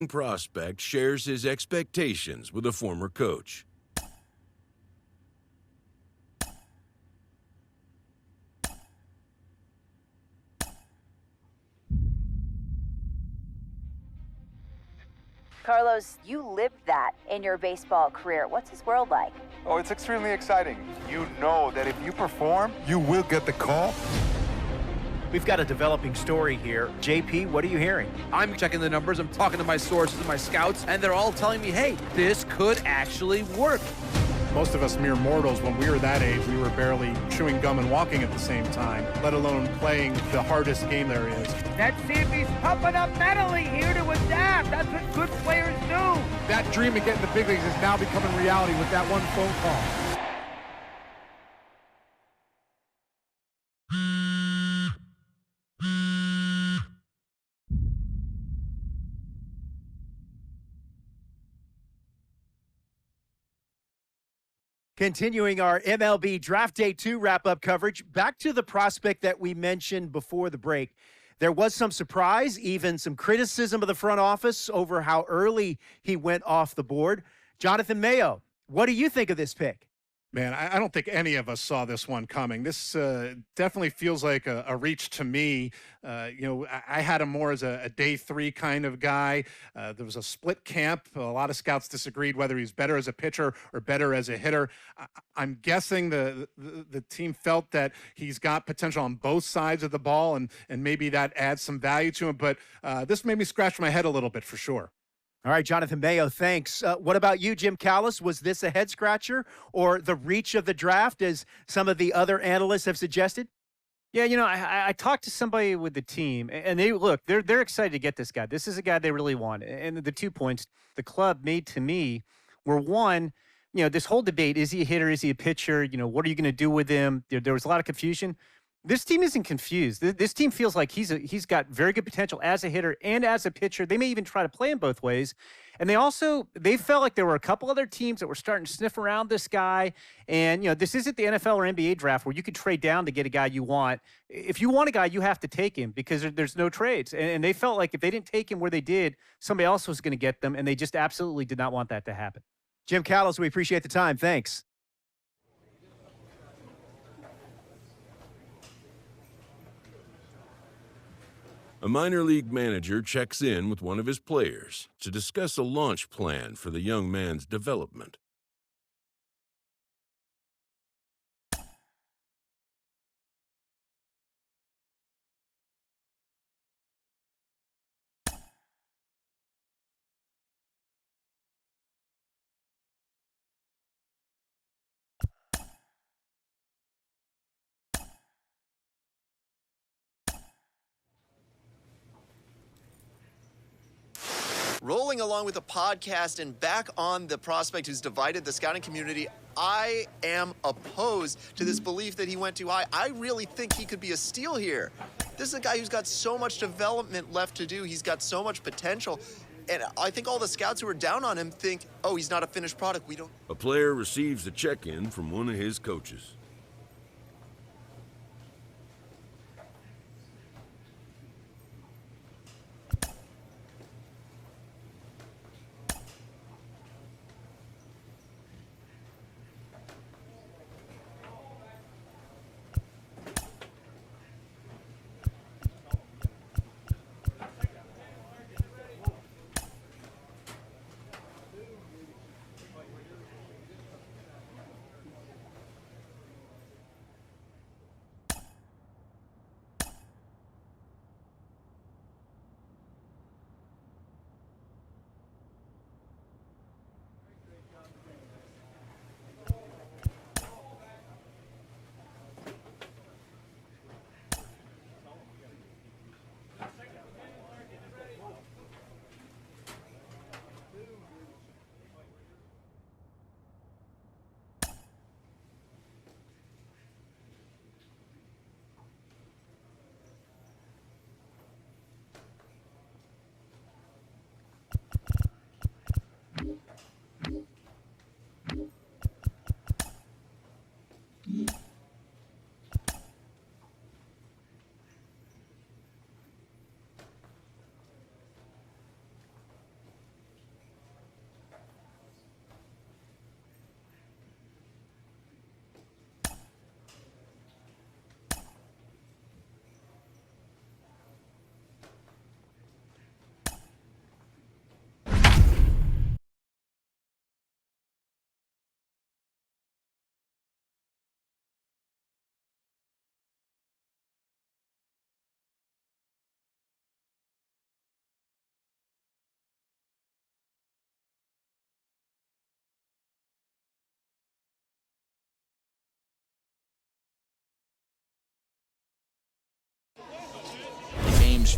Prospect shares his expectations with a former coach. Carlos, you lived that in your baseball career. What's his world like? Oh, it's extremely exciting. You know that if you perform, you will get the call. We've got a developing story here. JP, what are you hearing? I'm checking the numbers, I'm talking to my sources and my scouts, and they're all telling me, hey, this could actually work. Most of us mere mortals, when we were that age, we were barely chewing gum and walking at the same time, let alone playing the hardest game there is. Let's see if he's pumping up mentally here to adapt. That's what good players do. That dream of getting the big leagues is now becoming reality with that one phone call. Continuing our MLB Draft Day 2 wrap-up coverage, back to the prospect that we mentioned before the break. There was some surprise, even some criticism of the front office over how early he went off the board. Jonathan Mayo, what do you think of this pick? Man, I don't think any of us saw this one coming. This definitely feels like a reach to me. I had him more as a day 3 kind of guy. There was a split camp. A lot of scouts disagreed whether he's better as a pitcher or better as a hitter. I'm guessing the team felt that he's got potential on both sides of the ball, and maybe that adds some value to him. But this made me scratch my head a little bit for sure. All right, Jonathan Mayo, thanks. What about you, Jim Callis? Was this a head-scratcher or the reach of the draft, as some of the other analysts have suggested? Yeah, I talked to somebody with the team, and they're excited to get this guy. This is a guy they really want. And the 2 points the club made to me were, one, this whole debate, is he a hitter, is he a pitcher? What are you going to do with him? There was a lot of confusion. This team isn't confused. This team feels like he's got very good potential as a hitter and as a pitcher. They may even try to play him both ways. And they felt like there were a couple other teams that were starting to sniff around this guy. And, this isn't the NFL or NBA draft where you could trade down to get a guy you want. If you want a guy, you have to take him because there's no trades. And they felt like if they didn't take him where they did, somebody else was going to get them. And they just absolutely did not want that to happen. Jim Callis, we appreciate the time. Thanks. A minor league manager checks in with one of his players to discuss a launch plan for the young man's development. Rolling along with the podcast and back on the prospect who's divided the scouting community, I am opposed to this belief that he went too high. I really think he could be a steal here. This is a guy who's got so much development left to do. He's got so much potential. And I think all the scouts who are down on him think, oh, he's not a finished product. A player receives a check-in from one of his coaches.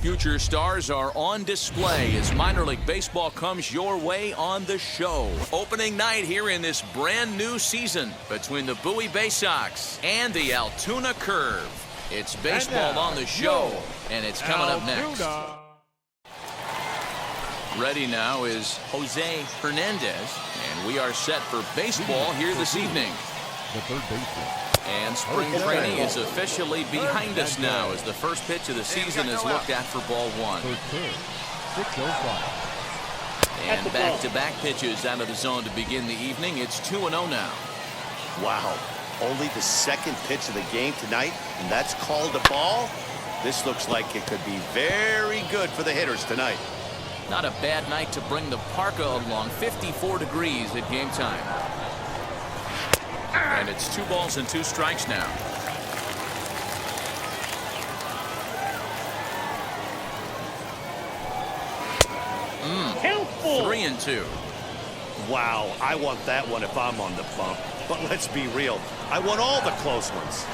future stars are on display as minor league baseball comes your way on the show. Opening night here in this brand new season between the Bowie Bay Sox and the Altoona Curve. It's baseball on the show, and it's coming up next. Ready now is Jose Hernandez, and we are set for baseball here this evening. The third baseman. And spring training is officially behind us now as the first pitch of the season is looked at for ball one. And back-to-back pitches out of the zone to begin the evening. It's 2-0 now. Wow. Only the second pitch of the game tonight, and that's called a ball. This looks like it could be very good for the hitters tonight. Not a bad night to bring the parka along. 54 degrees at game time. And it's 2 balls and 2 strikes now. Count 3-2. Wow, I want that one if I'm on the bump. But let's be real, I want all the close ones.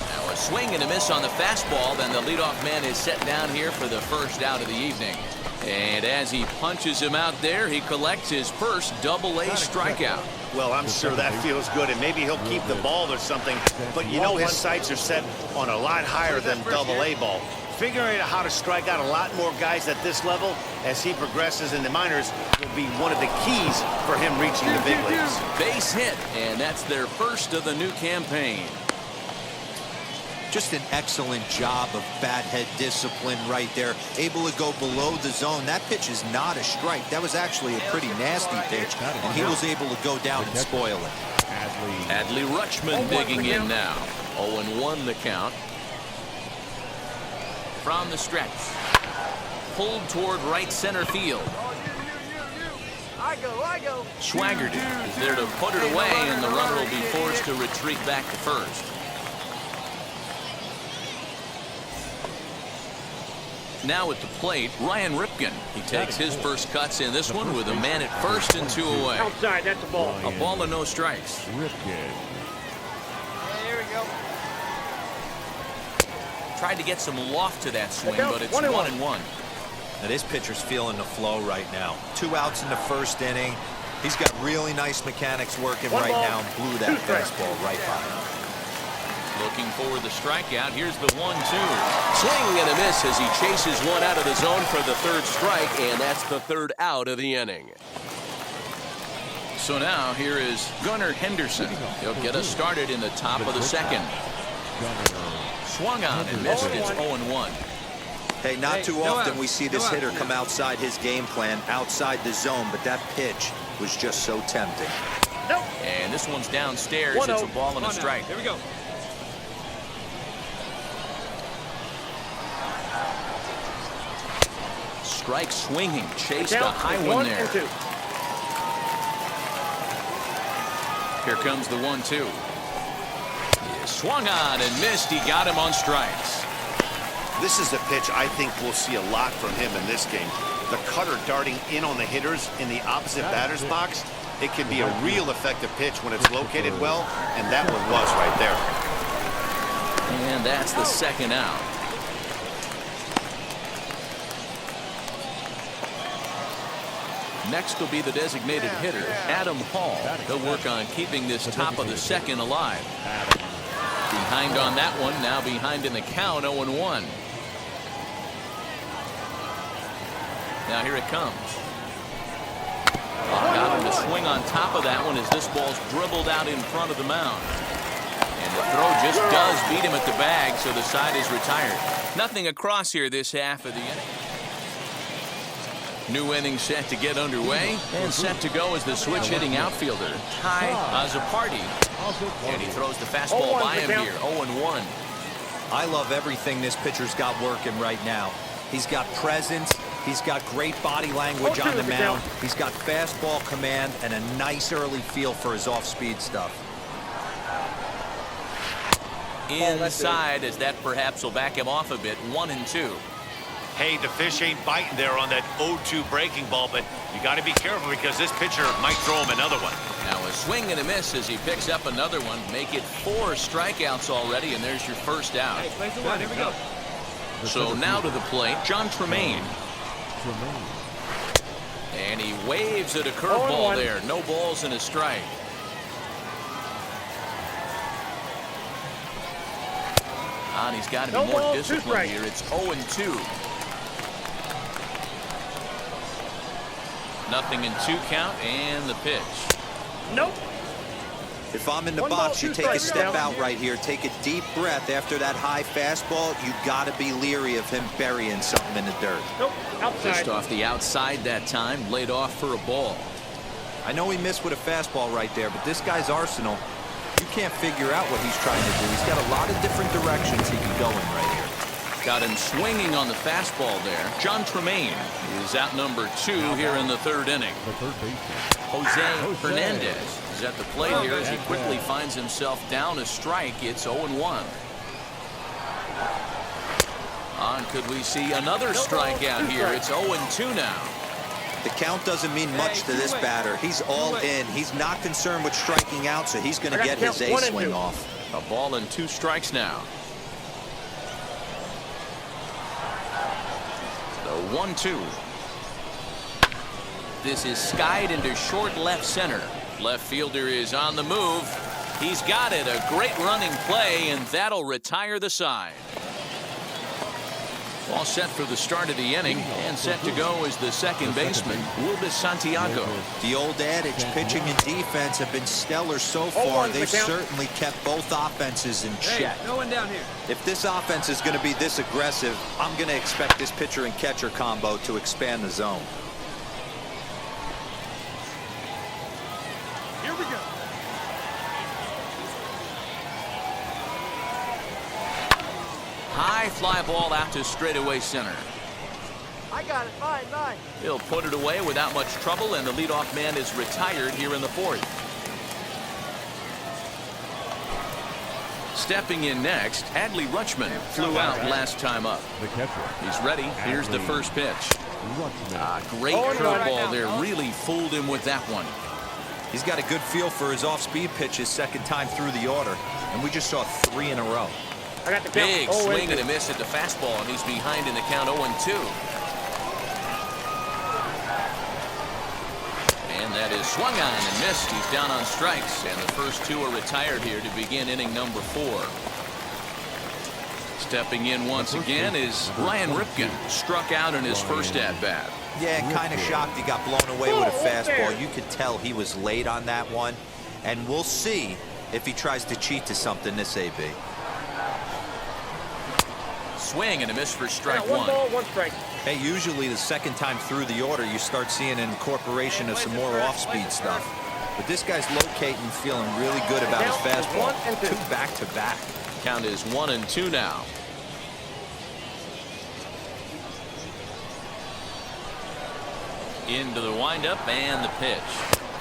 Now a swing and a miss on the fastball. Then the leadoff man is set down here for the first out of the evening. And as he punches him out there, he collects his first double-A strikeout. Well, I'm sure that feels good, and maybe he'll keep the ball or something. But you know his sights are set on a lot higher than double-A ball. Figuring out how to strike out a lot more guys at this level as he progresses in the minors will be one of the keys for him reaching the big leagues. Base hit, and that's their first of the new campaign. Just an excellent job of bat head discipline right there. Able to go below the zone. That pitch is not a strike. That was actually a pretty nasty pitch, and he was able to go down and spoil it. Adley Rutschman digging in now. 0-1 the count. From the stretch. Pulled toward right center field. I go. Swaggerty is there to put it away, and the runner will be forced to retreat back to first. Now at the plate, Ryan Ripken. He takes his first cuts in this one with a man at first and 2 away. Outside, that's a ball. A ball and no strikes. Ripken. There we go. Tried to get some loft to that swing, but it's 1-1. Now this pitcher's feeling the flow right now. 2 outs in the first inning. He's got really nice mechanics working right now and blew that fastball right by him. Looking for the strikeout. Here's the 1-2. Swing and a miss as he chases one out of the zone for the third strike, and that's the third out of the inning. So now here is Gunnar Henderson. He'll get us started in the top of the second. Swung on and missed. It's 0-1. Hey, not too often we see this hitter come outside his game plan, outside the zone, but that pitch was just so tempting. Nope. And this one's downstairs. It's a ball and a strike. There we go. Strike swinging, chased a high one there. Here comes the 1-2. He swung on and missed. He got him on strikes. This is a pitch I think we'll see a lot from him in this game. The cutter darting in on the hitters in the opposite batter's box. It can be a real effective pitch when it's located well, and that one was right there. And that's the second out. Next will be the designated hitter, Adam Hall. He'll work on keeping this top of the second alive. Behind on that one, now behind in the count, 0-1. Now here it comes. Got him to swing on top of that one as this ball's dribbled out in front of the mound. And the throw just does beat him at the bag, so the side is retired. Nothing across here this half of the inning. New inning set to get underway and set to go as the switch-hitting outfielder, Ty Azzopardi. And he throws the fastball by him here, 0-1. I love everything this pitcher's got working right now. He's got presence. He's got great body language on the mound. He's got fastball command and a nice early feel for his off-speed stuff. Inside, as that perhaps will back him off a bit, 1-2. Hey, the fish ain't biting there on that 0-2 breaking ball, but you got to be careful because this pitcher might throw him another one. Now a swing and a miss as he picks up another one. Make it 4 strikeouts already, and there's your first out. Hey, place the one. Here we go. So now to the plate, John Tremaine. And he waves at a curveball there. No balls and a strike. And he's got to be more disciplined here. It's 0-2. Nothing in 2 count and the pitch. Nope. If I'm in the box, you take a step out right here. Take a deep breath after that high fastball. You got to be leery of him burying something in the dirt. Nope. Outside. Just off the outside that time, laid off for a ball. I know he missed with a fastball right there, but this guy's arsenal, you can't figure out what he's trying to do. He's got a lot of different directions he can go in right here. Got him swinging on the fastball there. John Tremaine is out number 2 here in the 3rd inning. Jose Hernandez is at the plate here as he quickly finds himself down a strike. It's 0-1. On, could we see another strikeout here? It's 0-2 now. The count doesn't mean much to this batter. He's all in. He's not concerned with striking out, so he's going to get his A swing off. A ball and 2 strikes now. The 1-2. This is skied into short left center. Left fielder is on the move. He's got it. A great running play, and that'll retire the side. All set for the start of the inning, and set to go is the second baseman, Wilbur Santiago. The old adage, pitching and defense have been stellar so far. They've certainly kept both offenses in check. No one down here. If this offense is going to be this aggressive, I'm going to expect this pitcher and catcher combo to expand the zone. Here we go. High fly ball out to straightaway center. I got it. Fine. He'll put it away without much trouble, and the leadoff man is retired here in the 4th. Stepping in next, Adley Rutschman flew out last time up. He's ready. Here's the first pitch. Great curveball there. Really fooled him with that one. He's got a good feel for his off-speed pitches second time through the order, and we just saw 3 in a row. Big swing and a miss at the fastball, and he's behind in the count 0-2. And that is swung on and missed. He's down on strikes, and the first 2 are retired here to begin inning number 4. Stepping in once again is Ryan Ripken. Struck out in his first at-bat. Yeah, kind of shocked he got blown away with a fastball. You could tell he was late on that one, and we'll see if he tries to cheat to something this AB. Swing and a miss for strike 1. 1 ball, 1 strike. Hey, usually the second time through the order, you start seeing an incorporation of some more off-speed stuff. But this guy's locating, feeling really good about his fastball. 2 back-to-back. Count is 1-2 now. Into the windup and the pitch.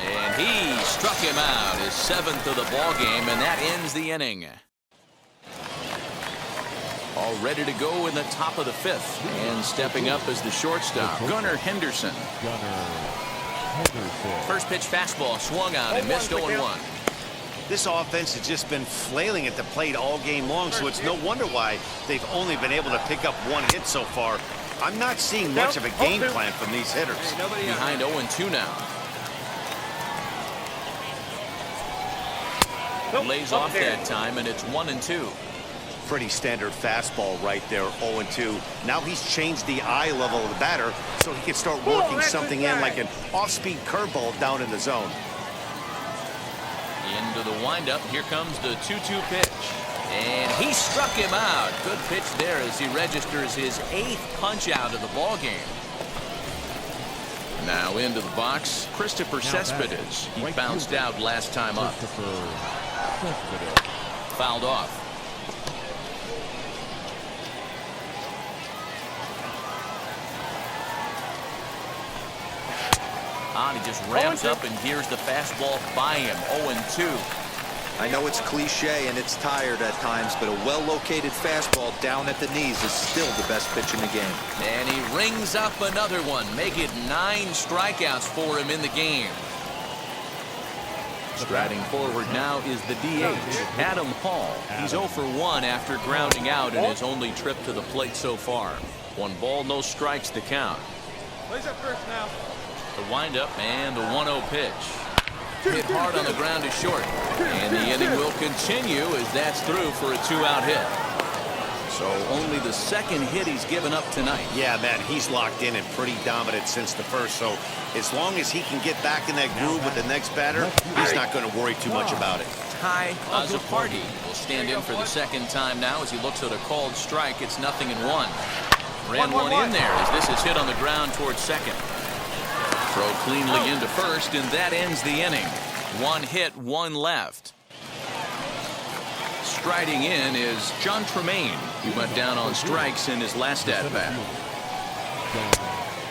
And he struck him out, his 7th of the ball game, and that ends the inning. All ready to go in the top of the 5th, and stepping up as the shortstop, Gunnar Henderson. First pitch fastball swung on and missed 0-1. This offense has just been flailing at the plate all game long, so it's no wonder why they've only been able to pick up 1 hit so far. I'm not seeing much of a game plan from these hitters. Behind 0-2 now. Lays off that time, and it's 1-2. Pretty standard fastball right there, 0-2. Now he's changed the eye level of the batter so he can start working something in like an off-speed curveball down in the zone. Into the windup, here comes the 2-2 pitch. And he struck him out. Good pitch there as he registers his 8th punch out of the ball game. Now into the box, Christopher Cespedes. He bounced out last time up. Fouled off. He just ramps up and gears the fastball by him. 0-2. I know it's cliche and it's tired at times, but a well-located fastball down at the knees is still the best pitch in the game. And he rings up another one. Make it 9 strikeouts for him in the game. Striding forward now is the DH, Adam Hall. He's 0 for 1 after grounding out in his only trip to the plate so far. 1 ball, no strikes to count. Plays up first now. The windup and the 1-0 pitch. Hit hard on the ground is short. And the inning will continue as that's through for a 2-out hit. So only the second hit he's given up tonight. Yeah, man, he's locked in and pretty dominant since the first. So as long as he can get back in that groove with the next batter, he's not going to worry too much about it. Ty Azapardi will stand in for the second time now as he looks at a called strike. It's 0-1. Ran one in there as this is hit on the ground towards second. Throw cleanly into first, and that ends the inning. 1 hit, 1 left. Striding in is John Tremaine. He went down on strikes in his last at-bat.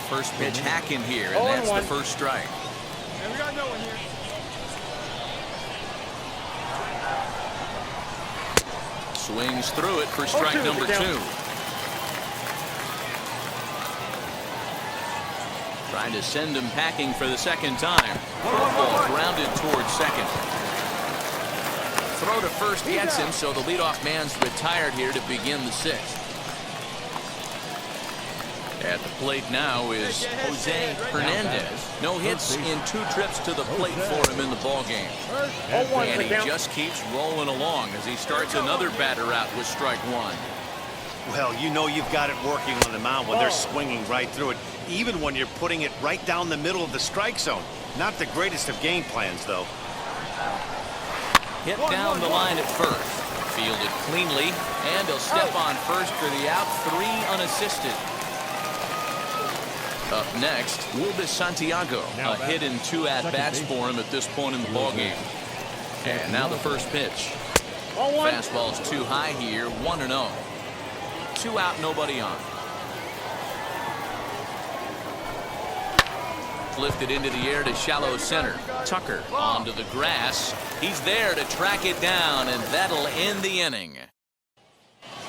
First pitch hack in here, and that's the first strike. We got no one here. Swings through it for strike number 2. Trying to send him packing for the second time. Curveball grounded towards second. Throw to first gets him, so the leadoff man's retired here to begin the 6th. At the plate now is Jose Hernandez. No hits in 2 trips to the plate for him in the ballgame. And he just keeps rolling along as he starts another batter out with strike 1. Well, you know you've got it working on the mound when they're swinging right through it, even when you're putting it right down the middle of the strike zone. Not the greatest of game plans, though. Hit down the line at first. Fielded cleanly, and he'll step on first for the out. 3 unassisted. Up next, Wilbur Santiago. A hit in 2 at-bats for him at this point in the ballgame. And now the first pitch. Fastball's too high here, 1-0. 2 out, nobody on. Lifted into the air to shallow center. Tucker onto the grass. He's there to track it down, and that'll end the inning.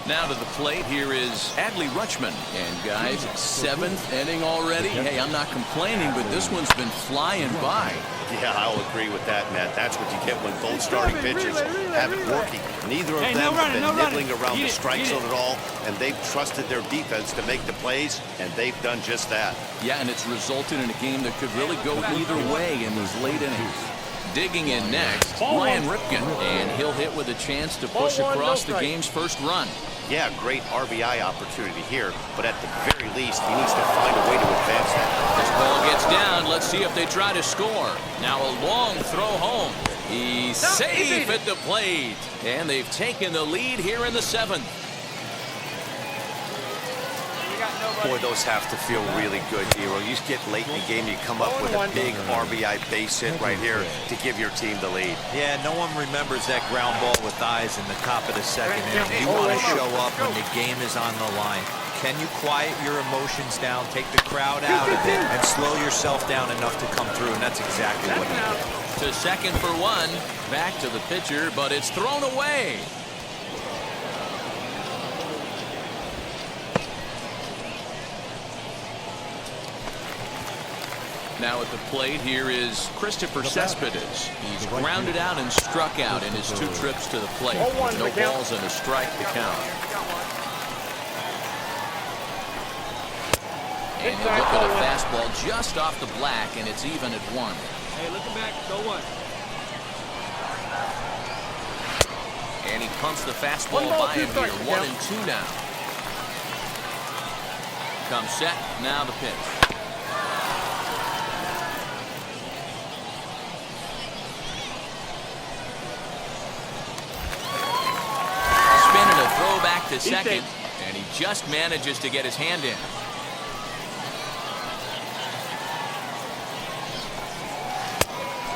Now to the plate, here is Adley Rutschman. And guys, 7th inning already. Hey, I'm not complaining, but this one's been flying by. Yeah, I'll agree with that, Matt. That's what you get when both starting pitchers have it working. Neither of them have been nibbling around the strike zone at all, and they've trusted their defense to make the plays, and they've done just that. Yeah, and it's resulted in a game that could really go either way in these late innings. Digging in next, Ryan Ripken, and he'll hit with a chance to push across the game's first run. Yeah, great RBI opportunity here, but at the very least, he needs to find a way to advance that. This ball gets down. Let's see if they try to score. Now a long throw home. He's safe at the plate, and they've taken the lead here in the 7th. Boy, those have to feel really good, Hero. You get late in the game, you come up with a big RBI base hit right here to give your team the lead. Yeah, no one remembers that ground ball with eyes in the top of the 2nd inning. You want to show up when the game is on the line. Can you quiet your emotions down, take the crowd out of it, and slow yourself down enough to come through? And that's exactly what he did. To second for 1. Back to the pitcher, but it's thrown away. Now at the plate, here is Christopher Cespedes. He's grounded out and struck out in his 2 trips to the plate. No balls and a strike to count. And he'll look at a fastball just off the black, and it's even at 1. Hey, looking back, go 1. And he pumps the fastball by him here. 1-2 now. Comes set. Now the pitch. Back to second, and he just manages to get his hand in.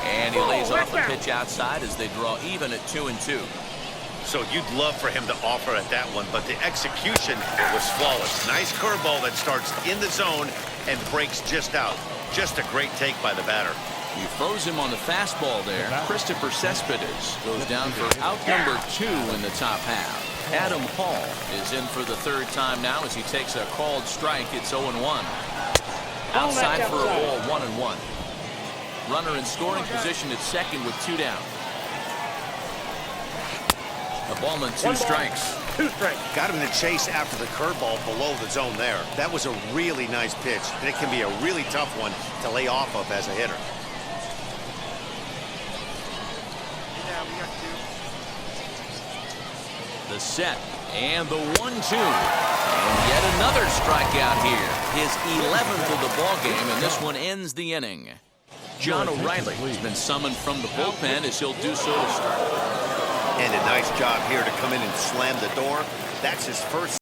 And he lays off a pitch outside as they draw even at 2-2. So you'd love for him to offer at that one, but the execution was flawless. Nice curveball that starts in the zone and breaks just out. Just a great take by the batter. You froze him on the fastball there. Christopher Cespedes goes down for out number 2 in the top half. Adam Hall is in for the 3rd time now as he takes a called strike. It's 0-1. Outside for a ball, 1-1. Runner in scoring position at second with 2 down. The ballman, 2 strikes. 2 strikes. Got him to chase after the curveball below the zone there. That was a really nice pitch, and it can be a really tough one to lay off of as a hitter. The set and the 1-2. And yet another strikeout here. His 11th of the ball game, and this one ends the inning. John O'Reilly has been summoned from the bullpen as he'll do so to start. And a nice job here to come in and slam the door. That's his first